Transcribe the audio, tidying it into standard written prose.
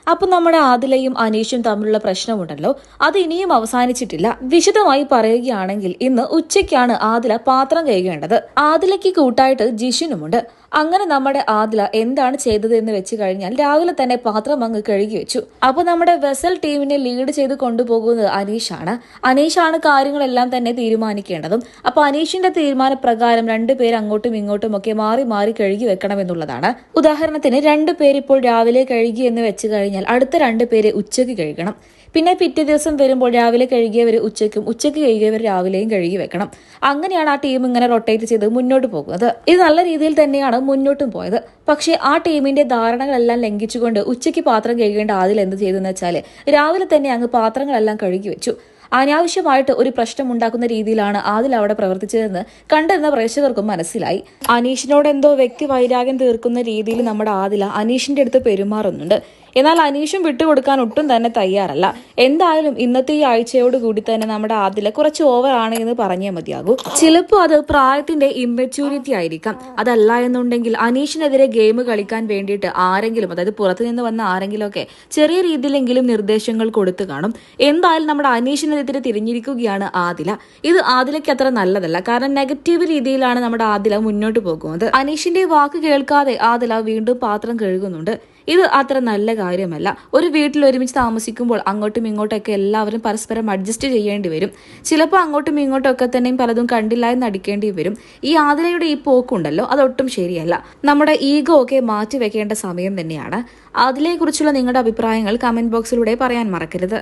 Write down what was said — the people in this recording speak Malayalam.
അപ്പൊ നമ്മുടെ ആദിലയും അനീഷും തമ്മിലുള്ള പ്രശ്നമുണ്ടല്ലോ, അത് ഇനിയും അവസാനിച്ചിട്ടില്ല. വിശദമായി പറയുകയാണെങ്കിൽ ഇന്ന് ഉച്ചയ്ക്കാണ് ആദില പാത്രം കഴുകേണ്ടത്. ആദിലയ്ക്ക് കൂട്ടായിട്ട് ജിഷിനുമുണ്ട്. അങ്ങനെ നമ്മുടെ ആദില എന്താണ് ചെയ്തത് എന്ന് വെച്ച് കഴിഞ്ഞാൽ രാവിലെ തന്നെ പാത്രം അങ്ങ് കഴുകി വെച്ചു. അപ്പൊ നമ്മുടെ വെസൽ ടീമിനെ ലീഡ് ചെയ്ത് കൊണ്ടുപോകുന്നത് അനീഷാണ് കാര്യങ്ങളെല്ലാം തന്നെ തീരുമാനിക്കേണ്ടതും. അപ്പൊ അനീഷിന്റെ തീരുമാനപ്രകാരം രണ്ടുപേർ അങ്ങോട്ടും ഇങ്ങോട്ടും ഒക്കെ മാറി മാറി കഴുകി വെക്കണം എന്നുള്ളതാണ്. ഉദാഹരണത്തിന് രണ്ടുപേർ ഇപ്പോൾ രാവിലെ കഴുകി എന്ന് വെച്ച് കഴിഞ്ഞാൽ അടുത്ത രണ്ടുപേരെ ഉച്ചയ്ക്ക് കഴുകണം. പിന്നെ പിറ്റേ ദിവസം വരുമ്പോൾ രാവിലെ കഴുകിയവർ ഉച്ചയ്ക്കും, ഉച്ചയ്ക്ക് കഴുകിയവർ രാവിലെയും കഴുകി വെക്കണം. അങ്ങനെയാണ് ആ ടീം ഇങ്ങനെ റൊട്ടേറ്റ് ചെയ്ത് മുന്നോട്ട് പോകുന്നത്. ഇത് നല്ല രീതിയിൽ തന്നെയാണ് മുന്നോട്ടും പോയത്. പക്ഷേ ആ ടീമിന്റെ ധാരണകളെല്ലാം ലംഘിച്ചുകൊണ്ട് ഉച്ചയ്ക്ക് പാത്രം കഴുകേണ്ട ആദിൽ എന്ത് ചെയ്തെന്ന് വെച്ചാൽ രാവിലെ തന്നെ അങ്ങ് പാത്രങ്ങളെല്ലാം കഴുകി വെച്ചു. അനാവശ്യമായിട്ട് ഒരു പ്രശ്നം ഉണ്ടാക്കുന്ന രീതിയിലാണ് ആദിൽ അവിടെ പ്രവർത്തിച്ചതെന്ന് കണ്ടെന്ന പ്രേക്ഷകർക്കും മനസ്സിലായി. അനീഷിനോട് എന്തോ വ്യക്തി വൈരാഗ്യം തീർക്കുന്ന രീതിയിൽ നമ്മുടെ ആദില അനീഷിന്റെ അടുത്ത് പെരുമാറുന്നുണ്ട്. എന്നാൽ അനീഷും വിട്ടുകൊടുക്കാൻ ഒട്ടും തന്നെ തയ്യാറല്ല. എന്തായാലും ഇന്നത്തെ ഈ ആഴ്ചയോട് കൂടി തന്നെ നമ്മുടെ ആദില കുറച്ച് ഓവർ ആണ് എന്ന് പറഞ്ഞേ മതിയാകൂ. ചിലപ്പോൾ അത് പ്രായത്തിന്റെ ഇംമെച്യൂരിറ്റി ആയിരിക്കാം. അതല്ല എന്നുണ്ടെങ്കിൽ അനീഷിനെതിരെ ഗെയിം കളിക്കാൻ വേണ്ടിയിട്ട് ആരെങ്കിലും, അതായത് പുറത്തുനിന്ന് വന്ന ആരെങ്കിലും ഒക്കെ ചെറിയ രീതിയിലെങ്കിലും നിർദ്ദേശങ്ങൾ കൊടുത്തു കാണും. എന്തായാലും നമ്മുടെ അനീഷിനെതിരെ തിരിഞ്ഞിരിക്കുകയാണ് ആദില. ഇത് ആദിലയ്ക്ക് അത്ര നല്ലതല്ല. കാരണം നെഗറ്റീവ് രീതിയിലാണ് നമ്മുടെ ആദില മുന്നോട്ട് പോകുന്നത്. അനീഷിന്റെ വാക്ക് കേൾക്കാതെ ആദില വീണ്ടും പാത്രം കഴുകുന്നുണ്ട്. ഇത് അത്ര നല്ല കാര്യമല്ല. ഒരു വീട്ടിൽ ഒരുമിച്ച് താമസിക്കുമ്പോൾ അങ്ങോട്ടും ഇങ്ങോട്ടൊക്കെ എല്ലാവരും പരസ്പരം അഡ്ജസ്റ്റ് ചെയ്യേണ്ടി വരും. ചിലപ്പോൾ അങ്ങോട്ടും ഇങ്ങോട്ടും ഒക്കെ തന്നെയും പലതും കണ്ടില്ല എന്ന് നടിക്കേണ്ടി വരും. ഈ ആദിലയുടെ ഈ പോക്കുണ്ടല്ലോ, അതൊട്ടും ശരിയല്ല. നമ്മുടെ ഈഗോ ഒക്കെ മാറ്റി വെക്കേണ്ട സമയം തന്നെയാണ്. ആദിലയെക്കുറിച്ചുള്ള നിങ്ങളുടെ അഭിപ്രായങ്ങൾ കമന്റ് ബോക്സിലൂടെ പറയാൻ മറക്കരുത്.